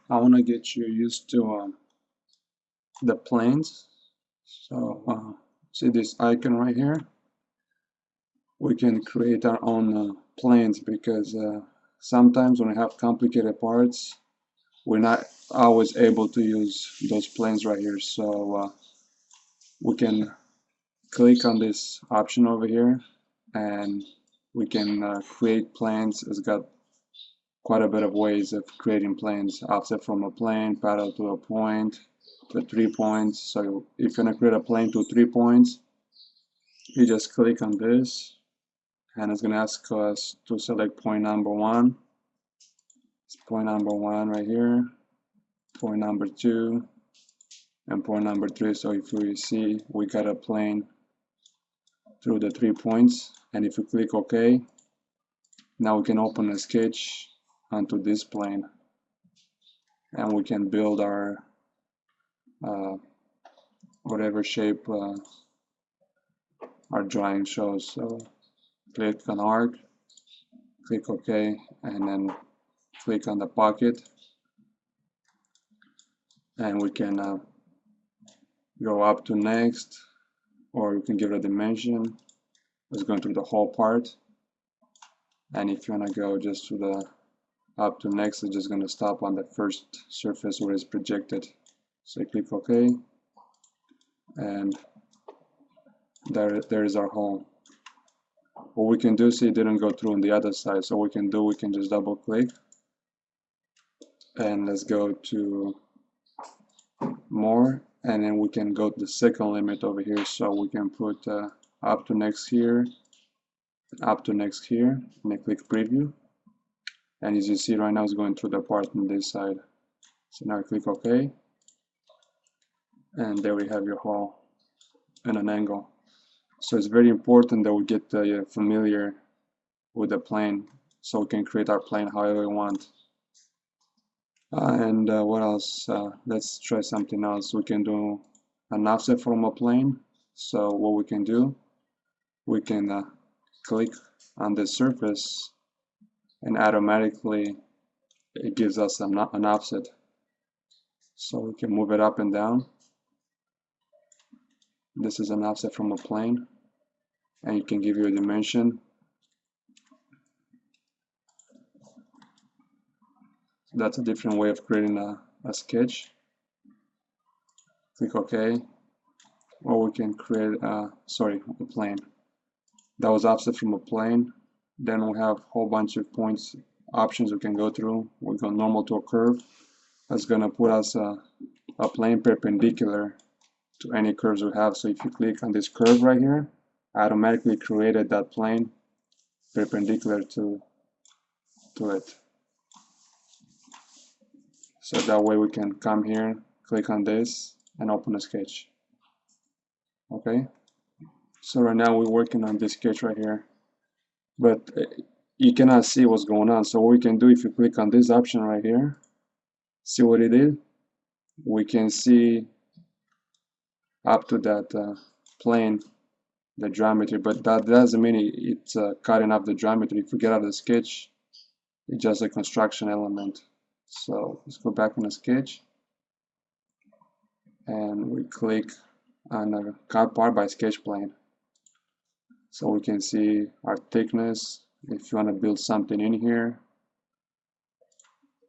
I want to get you used to the planes. So see this icon right here? We can create our own planes because sometimes when we have complicated parts, we're not always able to use those planes right here. So we can click on this option over here and we can create planes. It's got quite a bit of ways of creating planes: offset from a plane, parallel to a point, to 3 points. So if you're going to create a plane to 3 points, you just click on this and it's going to ask us to select point number 1. It's point number 1 right here, point number 2, and point number 3. So if we see, we got a plane through the 3 points, and if we click OK, now we can open a sketch onto this plane and we can build our whatever shape our drawing shows. So click on arc, click OK, and then click on the pocket, and we can go up to next, or you can give it a dimension. It's going through the whole part. And if you want to go just to the up to next, it's just going to stop on the first surface where it's projected. So you click OK, and there is our hole. What we can do, see, it didn't go through on the other side. So what we can do, we can just double click, and let's go to more, and then we can go to the second limit over here. So we can put up to next here, up to next here, and then click preview. And as you see right now, it's going through the part on this side. So now I click OK, and there we have your hole and an angle. So it's very important that we get familiar with the plane so we can create our plane however we want. And what else? Let's try something else. We can do an offset from a plane. So what we can do, we can click on the surface and automatically it gives us an offset. So we can move it up and down. This is an offset from a plane, and you can give you a dimension. That's a different way of creating a sketch. Click OK, or we can create a plane. That was offset from a plane. Then we have a whole bunch of points options we can go through. We go normal to a curve. That's gonna put us a plane perpendicular to any curves we have. So if you click on this curve right here, I automatically created that plane perpendicular to it. So that way we can come here, click on this, and open a sketch. Okay, so right now we're working on this sketch right here, but you cannot see what's going on. So what we can do, if you click on this option right here, see what it did? We can see up to that plane the geometry, but that doesn't mean it's cutting off the geometry. If we get out of the sketch, it's just a construction element. So let's go back on the sketch and we click on the cut part by sketch plane. So we can see our thickness. If you want to build something in here,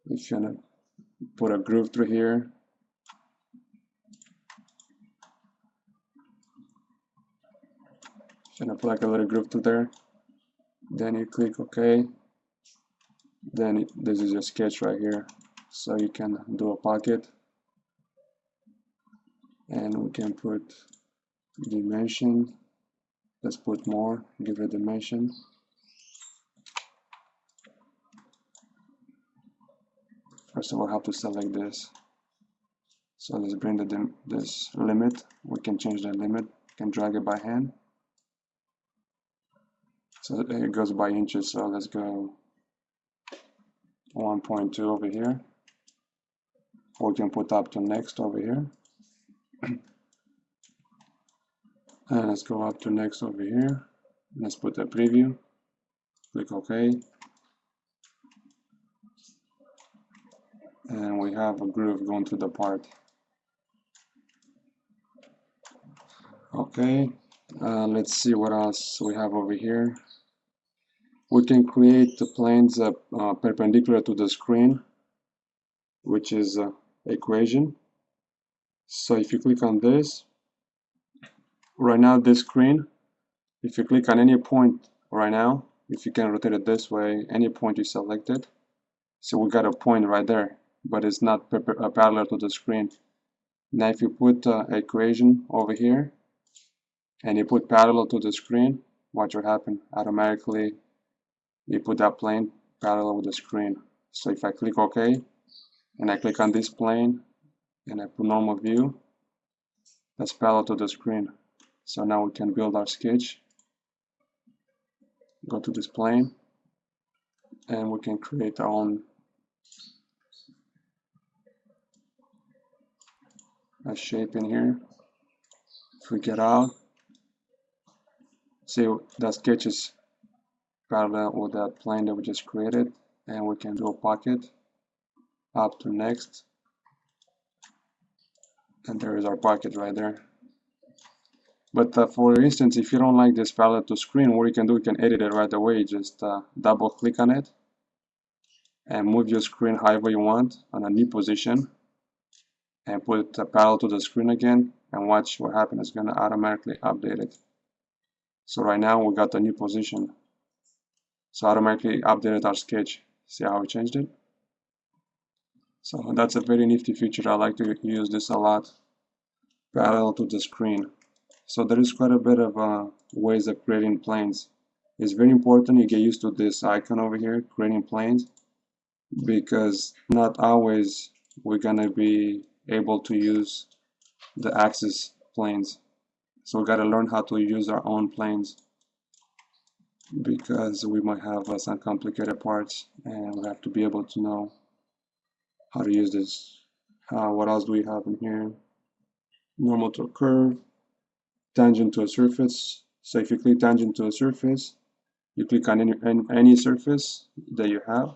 if you want to put a groove through here, if you want to put like a little groove through there, then you click OK. Then this is your sketch right here. So you can do a pocket, and we can put dimension. Let's put more, give it a dimension. First of all, I have to select this. So let's bring this limit. We can change the limit. We can drag it by hand. So it goes by inches. So let's go 1.2 over here. Or we can put up to next over here. And let's go up to next over here. Let's put a preview. Click OK. and we have a groove going through the part. Okay, let's see what else we have over here. We can create the planes perpendicular to the screen, which is equation. So if you click on this, right now this screen, if you click on any point right now, if you can rotate it this way, any point you selected, so we got a point right there, but it's not parallel to the screen. Now if you put equation over here and you put parallel to the screen, what will happen? Automatically you put that plane parallel with the screen. So if I click OK and I click on this plane and I put normal view, that's parallel to the screen. So now we can build our sketch, go to this plane, and we can create our own shape in here. If we get out, see that sketch is parallel with that plane that we just created, and we can do a pocket up to next, and there is our pocket right there. But for instance, if you don't like this parallel to screen, what you can do, you can edit it right away. Just double click on it and move your screen however you want on a new position and put it parallel to the screen again, and watch what happens. It's going to automatically update it. So right now we got the new position, so automatically updated our sketch. See how we changed it? So that's a very nifty feature. I like to use this a lot, parallel to the screen. So there is quite a bit of ways of creating planes. It's very important you get used to this icon over here, creating planes, because not always we're gonna be able to use the axis planes. So we gotta learn how to use our own planes, because we might have some complicated parts and we have to be able to know how to use this. What else do we have in here? Normal to a curve, tangent to a surface. So if you click tangent to a surface, you click on any surface that you have,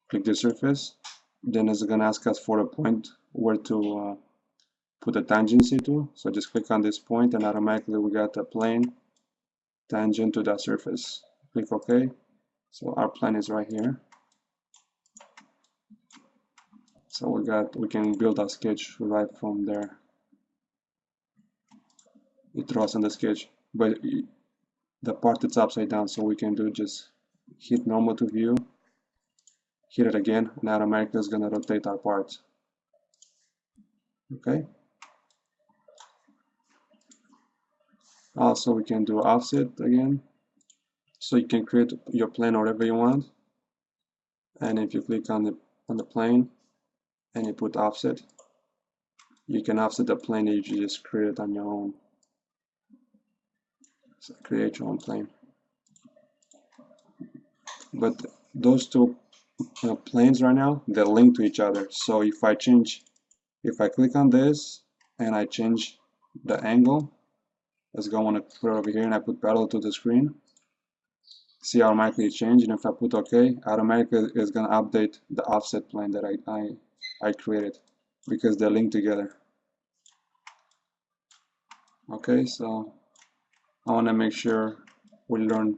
click the surface, then it's going to ask us for a point where to put a tangency to. So just click on this point and automatically we got a plane tangent to that surface. Click OK. So our plane is right here. So we can build our sketch right from there. It draws on the sketch, but the part is upside down, so we can do just hit normal to view, hit it again, and automatically it's gonna rotate our part. Okay. Also, we can do offset again, so you can create your plane whatever you want. And if you click on the plane and you put offset, you can offset the plane that you just created on your own. So create your own plane. But those two planes right now, they're linked to each other. So if I click on this and I change the angle, let's go on put it over here and I put parallel to the screen, see automatically change. And if I put OK, automatically it's going to update the offset plane that I created, because they're linked together. Okay, so I want to make sure we learn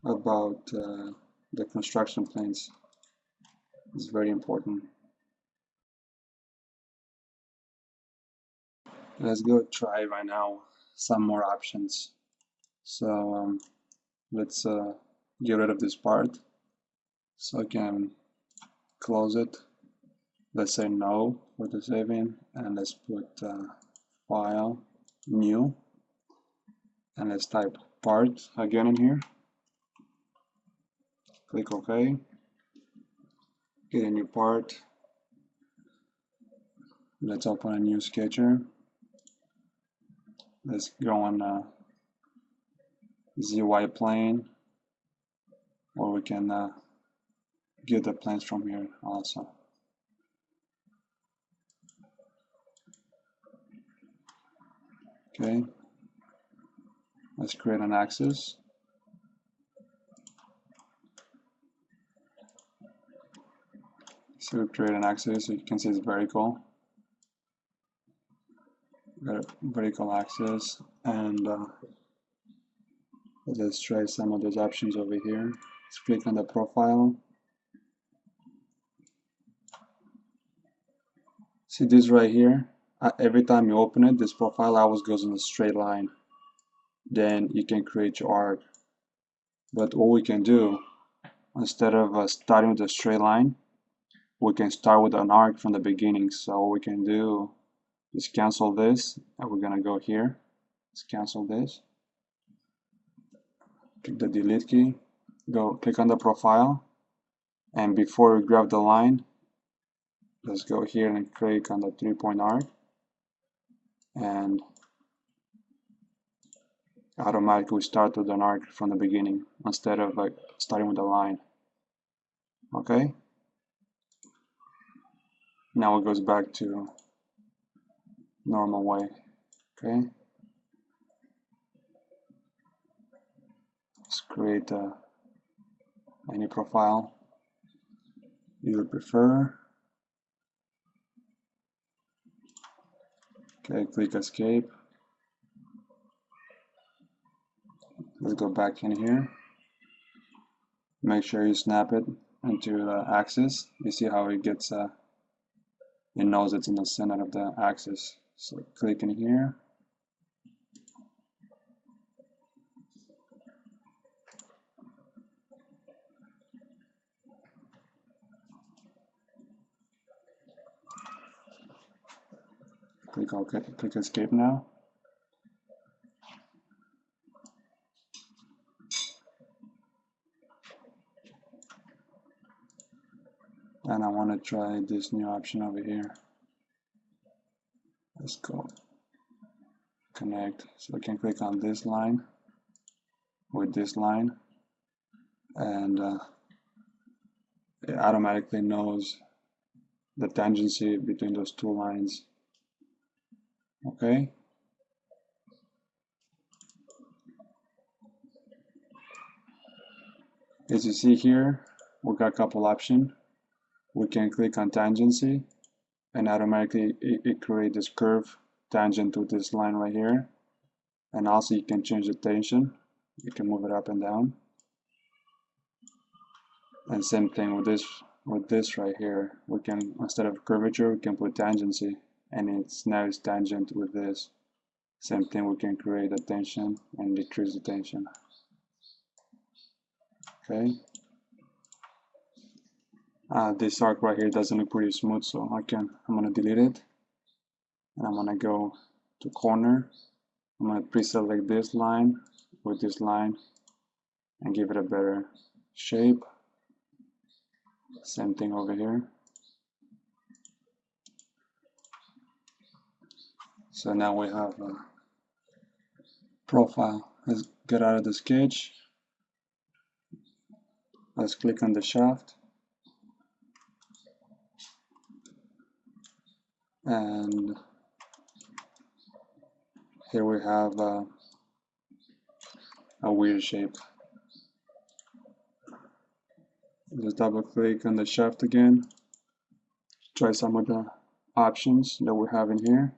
about the construction planes. It's very important. Let's go try right now some more options. So let's get rid of this part, so I can close it. Let's say no for the saving, and let's put file, new, and let's type part again in here. Click OK. Get a new part. Let's open a new sketcher. Let's go on ZY plane, or we can get the planes from here also. Okay, let's create an axis. So we create an axis, so you can see it's vertical. Got a vertical axis, and let's try some of those options over here. Let's click on the profile. See this right here? Every time you open it, this profile always goes in a straight line. Then you can create your arc. But what we can do, instead of starting with a straight line, we can start with an arc from the beginning. So what we can do is cancel this, and we're gonna go here. Let's cancel this. Click the delete key. Go click on the profile, and before we grab the line, let's go here and click on the 3-point arc, and automatically start with an arc from the beginning instead of like starting with a line. Okay, now it goes back to normal way. Okay, let's create any profile you would prefer. Okay, click escape. Let's go back in here. Make sure you snap it into the axis. You see how it gets, it knows it's in the center of the axis. So click in here. Click OK. Click escape now. And I want to try this new option over here. Let's go connect. So I can click on this line with this line, and it automatically knows the tangency between those two lines. Okay. As you see here, we got a couple options. We can click on tangency, and automatically it creates this curve tangent to this line right here. And also you can change the tension. You can move it up and down. And same thing with this right here. We can, instead of curvature, we can put tangency, and now it's tangent with this. Same thing, we can create a tension and decrease the tension. Okay. This arc right here doesn't look pretty smooth, so I'm gonna delete it, and I'm gonna go to corner. I'm gonna pre-select this line with this line and give it a better shape. Same thing over here. So now we have a profile. Let's get out of the sketch. Let's click on the shaft. And here we have a weird shape. Let's double click on the shaft again. Try some of the options that we have in here.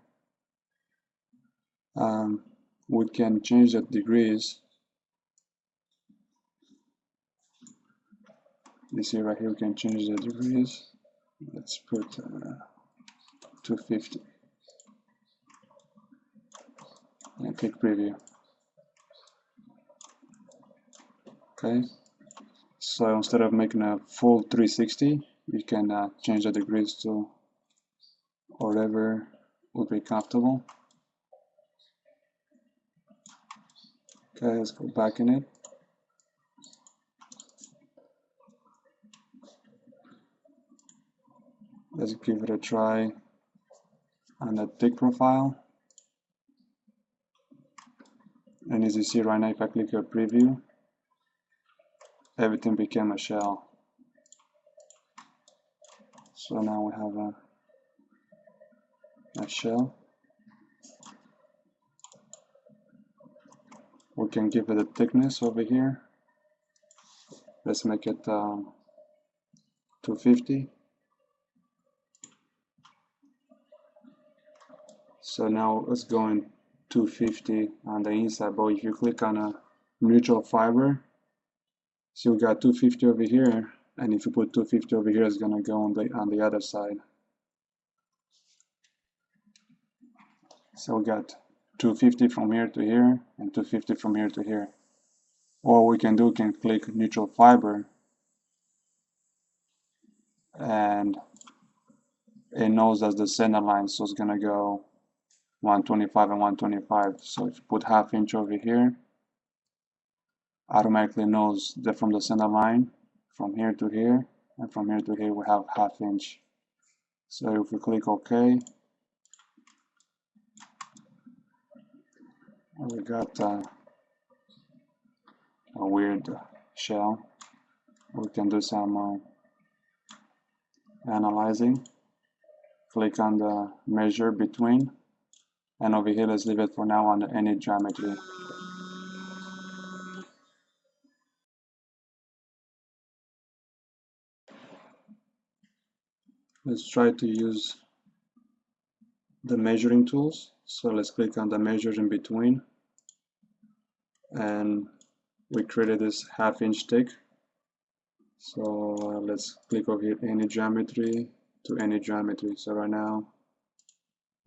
We can change the degrees. You see right here, we can change the degrees. Let's put 250. And click preview. Okay. So instead of making a full 360, you can change the degrees to whatever would be comfortable. Okay, let's go back in it. Let's give it a try on the thick profile. And as you see right now, if I click a preview, everything became a shell. So now we have a shell. We can give it a thickness over here. Let's make it 250. So now let's go in 250 on the inside, but if you click on a neutral fiber, so we got 250 over here, and if you put 250 over here, it's gonna go on the other side. So we got 250 from here to here and 250 from here to here. Or we can do, we can click neutral fiber, and it knows that's the center line, so it's gonna go 125 and 125. So if you put half inch over here, automatically knows that from the center line, from here to here, and from here to here we have half inch. So if we click OK, we got a weird shell. We can do some analyzing. Click on the measure between, and over here let's leave it for now on the any geometry. Let's try to use the measuring tools. So let's click on the measure in between, and we created this half-inch thick. So let's click over here, any geometry to any geometry. So right now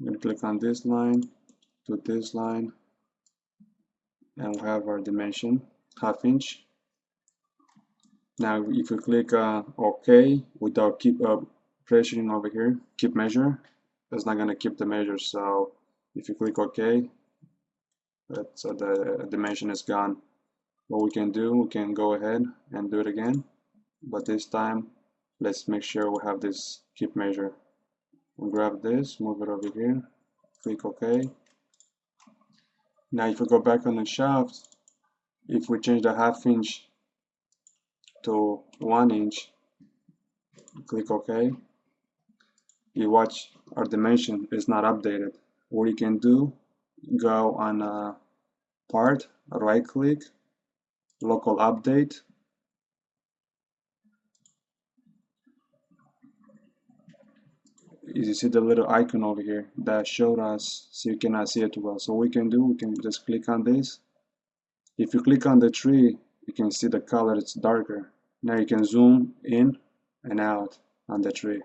I'm going to click on this line to this line, and we have our dimension, half-inch. Now if you click OK without keep pressuring over here, keep measure, it's not going to keep the measure. So if you click OK, so the dimension is gone. What we can do, we can go ahead and do it again, but this time let's make sure we have this keep measure. We'll grab this, move it over here, click OK. Now if we go back on the shaft, if we change the half-inch to 1 inch, click OK, you watch our dimension is not updated. What you can do, go on a part, right click, local update, you see the little icon over here that showed us, so you cannot see it well. So what we can do, we can just click on this. If you click on the tree, you can see the color, it's darker. Now you can zoom in and out on the tree,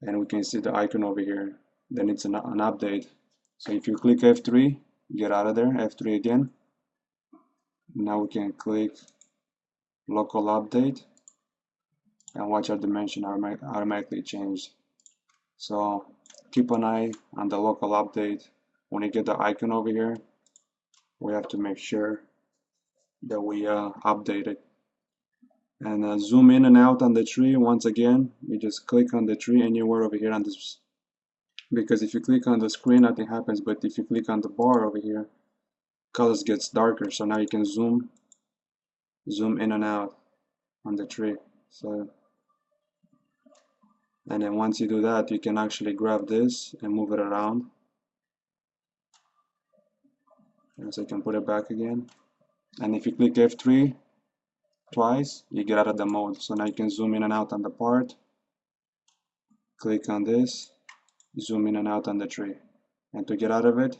and we can see the icon over here. Then it's an update. So if you click F3, get out of there, F3 again. Now we can click local update, and watch our dimension automatically change. So keep an eye on the local update. When you get the icon over here, we have to make sure that we update it. And zoom in and out on the tree. Once again, you just click on the tree anywhere over here on this, because if you click on the screen nothing happens, but if you click on the bar over here, colors gets darker. So now you can zoom in and out on the tree. So, and then once you do that, you can actually grab this and move it around, and so you can put it back again. And if you click F3 twice, you get out of the mode. So now you can zoom in and out on the part, click on this, zoom in and out on the tree, and to get out of it,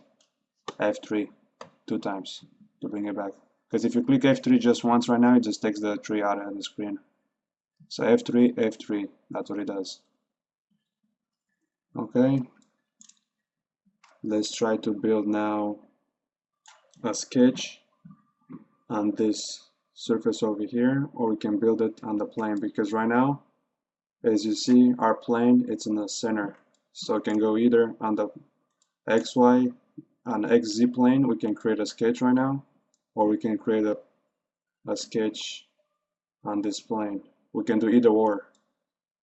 F3 2 times to bring it back. Because if you click F3 just once right now, it just takes the tree out of the screen. So F3, F3, that's what it does. Okay, let's try to build now a sketch on this surface over here, or we can build it on the plane, because right now, as you see, our plane, it's in the center. So it can go either on the XY, on XZ plane, we can create a sketch right now, or we can create a sketch on this plane. We can do either or.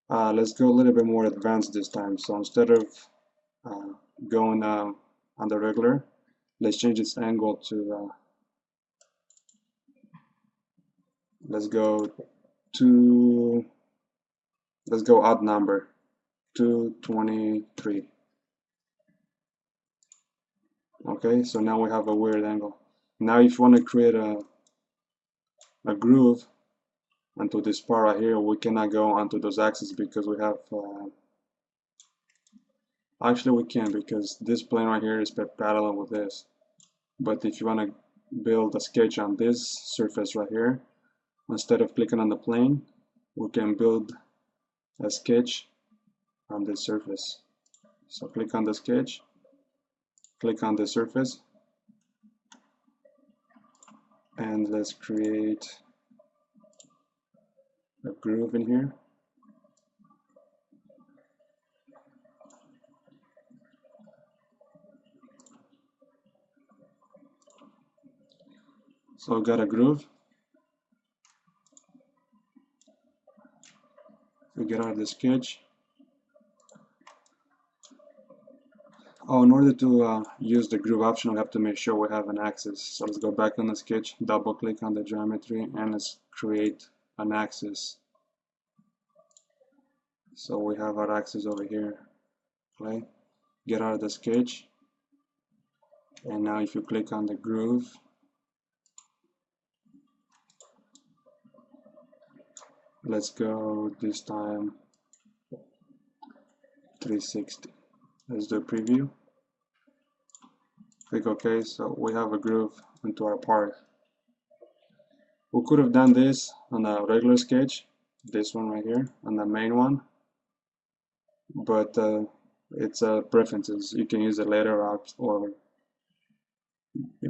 Let's go a little bit more advanced this time. So instead of going on the regular, let's change its angle to let's go odd number, 223. Okay, so now we have a weird angle. Now if you want to create a groove onto this part right here, we cannot go onto those axes because we have Actually, we can, because this plane right here is parallel with this. But if you want to build a sketch on this surface right here, instead of clicking on the plane, we can build a sketch on this surface. So click on the sketch, click on the surface, and let's create a groove in here. So we got a groove. We get out of the sketch. Oh, in order to use the groove option, we have to make sure we have an axis. So let's go back on the sketch, double click on the geometry, and let's create an axis. So we have our axis over here. Okay, get out of the sketch, and now if you click on the groove, let's go this time 360. Let's do a preview. Click OK. So we have a groove into our part. We could have done this on a regular sketch, this one right here, on the main one, but it's preferences. You can use it later or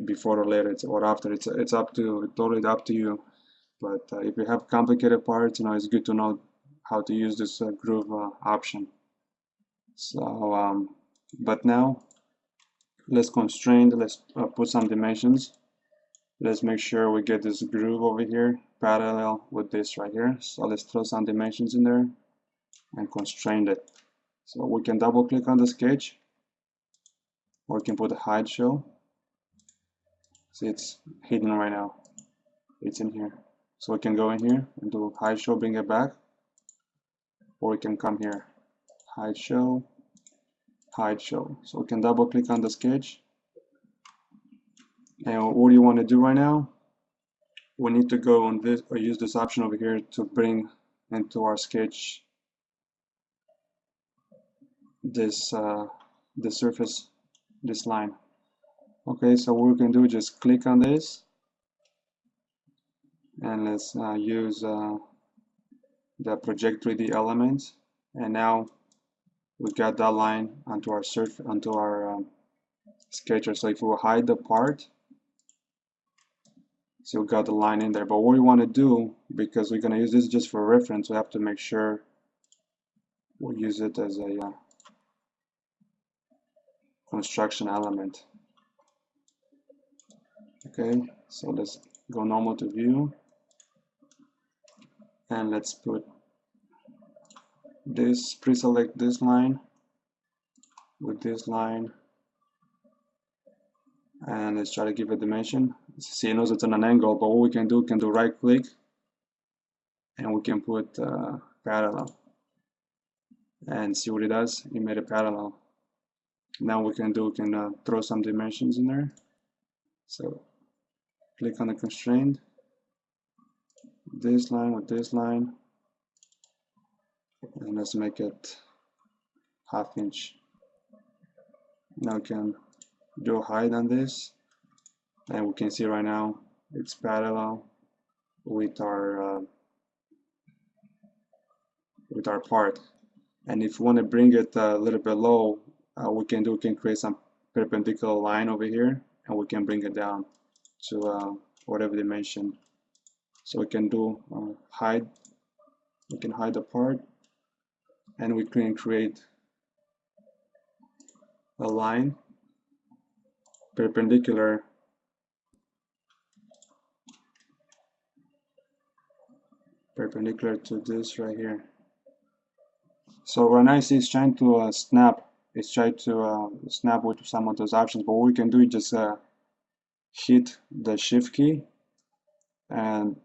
before or later, or after. It's up to totally up to you. But if you have complicated parts, it's good to know how to use this groove option. So, but now let's constrain. Let's put some dimensions. Let's make sure we get this groove over here parallel with this right here. So let's throw some dimensions in there and constrain it. So we can double click on the sketch, or we can put a hide show. See, it's hidden right now. It's in here. So we can go in here and do hide show, bring it back, or we can come here, hide show, hide show. So we can double click on the sketch. And what do you want to do right now? We need to go on this, or use this option over here to bring into our sketch this the surface, this line. Okay, so what we can do, just click on this, and let's use the project 3D element, and now we got that line onto our sketcher. So if we hide the part, so we got the line in there. But what we want to do, because we're going to use this just for reference, we have to make sure we use it as a construction element. Okay, so let's go normal to view, and let's put this, pre-select this line with this line, and let's try to give it dimension. See, it knows it's on an angle, but what we can do right click, and we can put parallel, and see what it does. It made it parallel. Now we can throw some dimensions in there. So click on the constraint, this line with this line, and let's make it 1/2 inch. Now we can do a hide on this, and we can see right now it's parallel with our part. And if we want to bring it a little bit low, we can create some perpendicular line over here, and we can bring it down to whatever dimension. So we can do hide. We can hide the part, and we can create a line perpendicular to this right here. So right now you see it's trying to snap. It's trying to snap with some of those options, but what we can do is just hit the shift key, and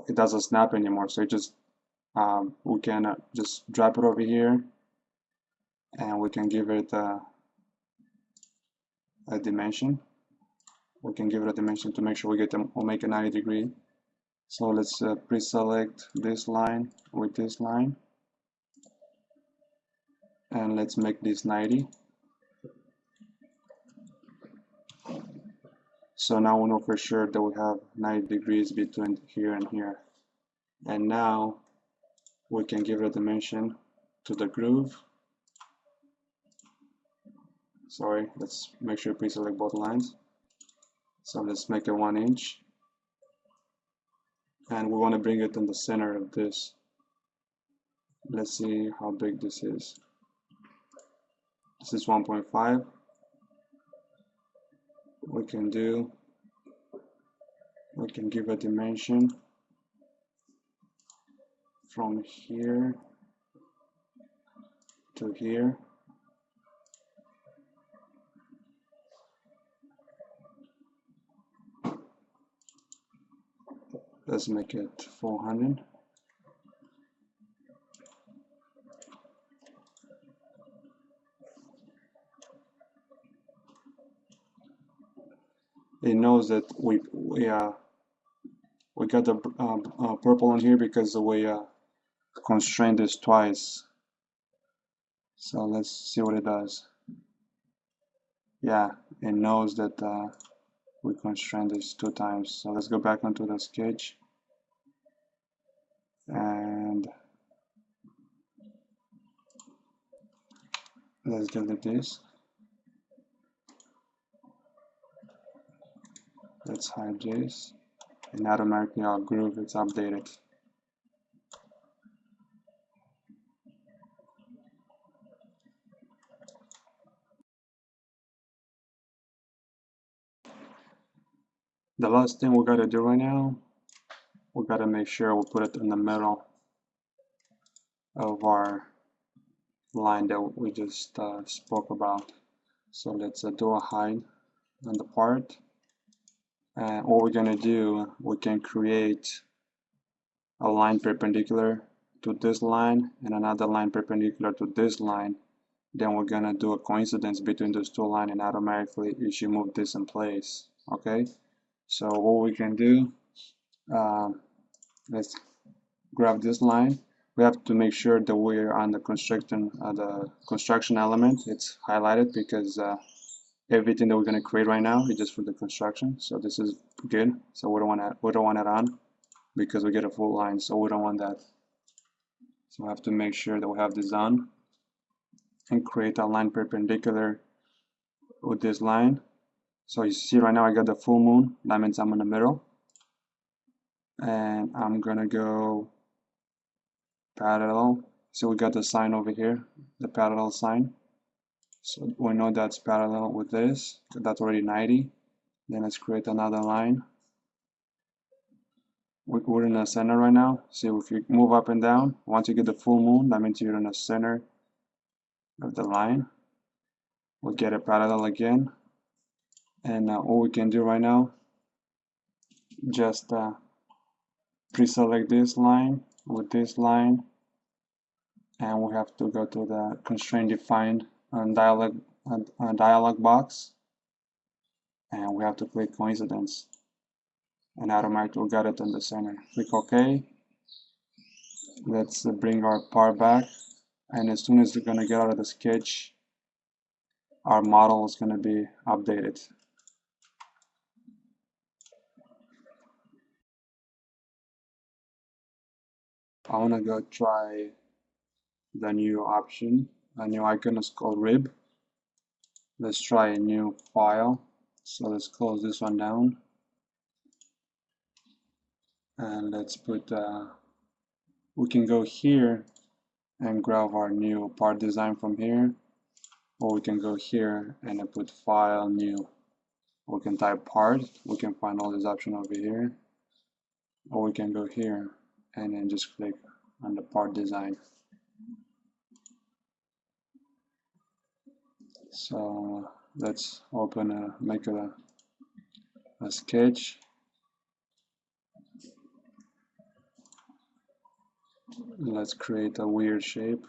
it doesn't snap anymore. So it just we can just drop it over here, and we can give it a dimension. We can give it a dimension to make sure we'll make a 90 degree. So let's pre-select this line with this line, and let's make this 90. So now we know for sure that we have 90 degrees between here and here. And now we can give a dimension to the groove. Sorry, let's make sure we select both lines. So let's make it 1 inch. And we want to bring it in the center of this. Let's see how big this is. This is 1.5. We can give a dimension from here to here. Let's make it 400. It knows that we got the purple in here because we constrained this twice. So let's see what it does. Yeah, it knows that we constrained this 2 times. So let's go back onto the sketch and let's delete this. Let's hide this, and automatically our groove is updated. The last thing we gotta do right now, we gotta make sure we put it in the middle of our line that we just spoke about. So let's do a hide on the part. And what we're gonna do, we can create a line perpendicular to this line and another line perpendicular to this line. Then we're gonna do a coincidence between those 2 lines, and automatically it should move this in place. Okay, so what we can do, let's grab this line. We have to make sure that we're on the construction element. It's highlighted because everything that we're going to create right now is just for the construction. So this is good. So we don't want it on because we get a full line. So we don't want that. So we have to make sure that we have this on and create a line perpendicular with this line. So you see right now I got the full moon. That means I'm in the middle. And I'm gonna go parallel. So we got the sign over here, the parallel sign. So we know that's parallel with this. That's already 90. Then let's create another line. We're in the center right now. So if you move up and down, once you get the full moon, that means you're in the center of the line. We'll get it parallel again. And all we can do right now, just pre-select this line with this line, and we have to go to the constraint defined dialog box, and we have to click coincidence, and automatically we got it in the center. Click OK. Let's bring our part back, and as soon as we're gonna get out of the sketch, our model is gonna be updated. I want to go try the new option. A new icon is called rib. Let's try a new file. So let's close this one down. And let's put, we can go here and grab our new part design from here. Or we can go here and put file, new. We can type part. We can find all these options over here. Or we can go here and then just click on the part design. So let's open make a sketch. Let's create a weird shape.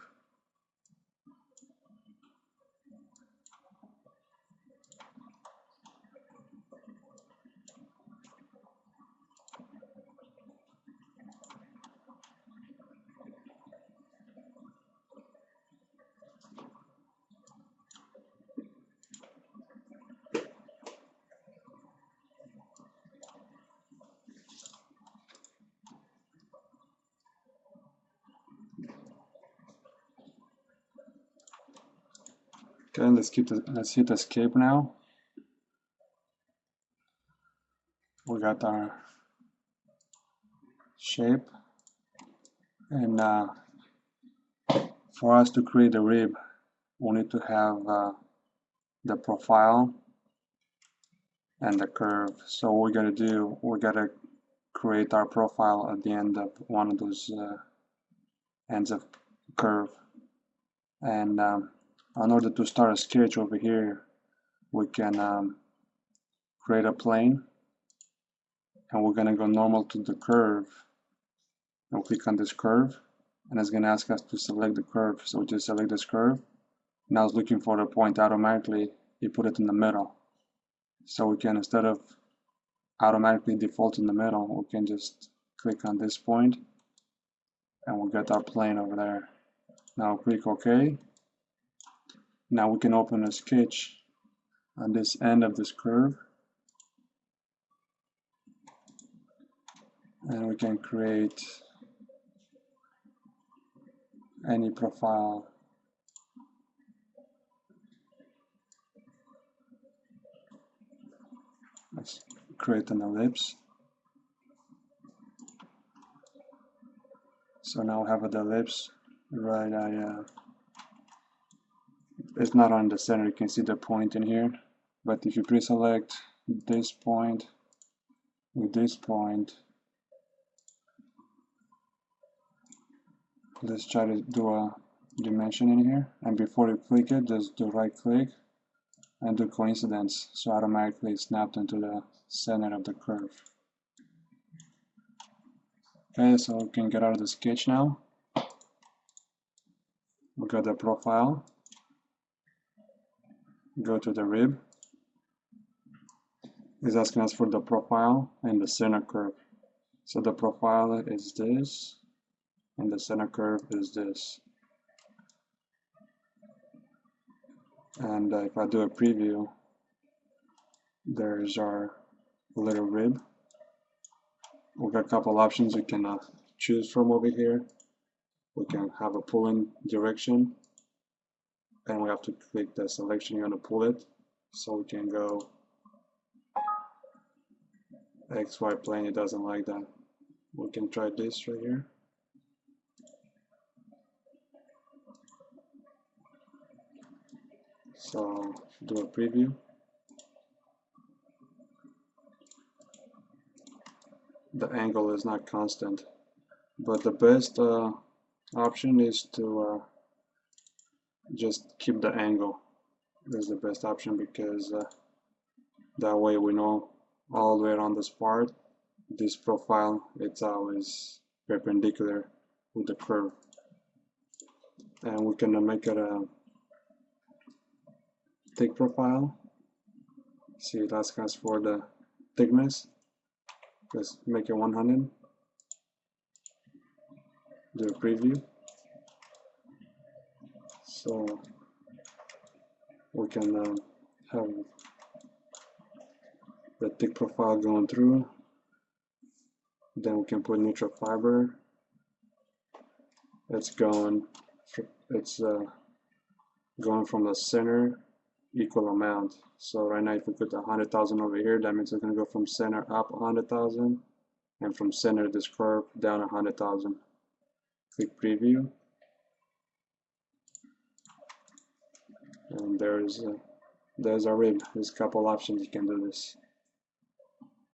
Okay, let's hit escape now. We got our shape, and for us to create a rib, we need to have the profile and the curve. So what we gotta do, we gotta create our profile at the end of one of those ends of curve. And in order to start a sketch over here, we can create a plane, and we're gonna go normal to the curve, and we'll click on this curve, and it's gonna ask us to select the curve. So we just select this curve. Now it's looking for the point automatically. You put it in the middle. So we can, instead of automatically default in the middle, we can just click on this point, and we'll get our plane over there. Now click OK. Now we can open a sketch on this end of this curve, and we can create any profile. Let's create an ellipse. So now we have an ellipse, right? It's not on the center, you can see the point in here, but if you pre-select this point with this point, let's try to do a dimension in here, and before you click it, just do right click and do coincidence, so automatically it's snapped into the center of the curve. Okay, so we can get out of the sketch now. We got the profile, go to the rib. It's asking us for the profile and the center curve. So the profile is this, and the center curve is this. And if I do a preview, there's our little rib. We've got a couple options we can choose from over here. We can have a pull-in direction, and we have to click the selection you want to pull it. So we can go XY plane, it doesn't like that. We can try this right here. So do a preview. The angle is not constant, but the best option is to just keep the angle. This is the best option, because that way we know all the way around this part, this profile, it's always perpendicular with the curve. And we can make it a thick profile. See, it asks us for the thickness. Let's make it 100. Do a preview. So we can have the thick profile going through. Then we can put neutral fiber. It's going from the center equal amount. So right now, if we put 100,000 over here, that means it's going to go from center up 100,000, and from center this curve down 100,000. Click preview, and there's our rib. There's a couple options you can do this.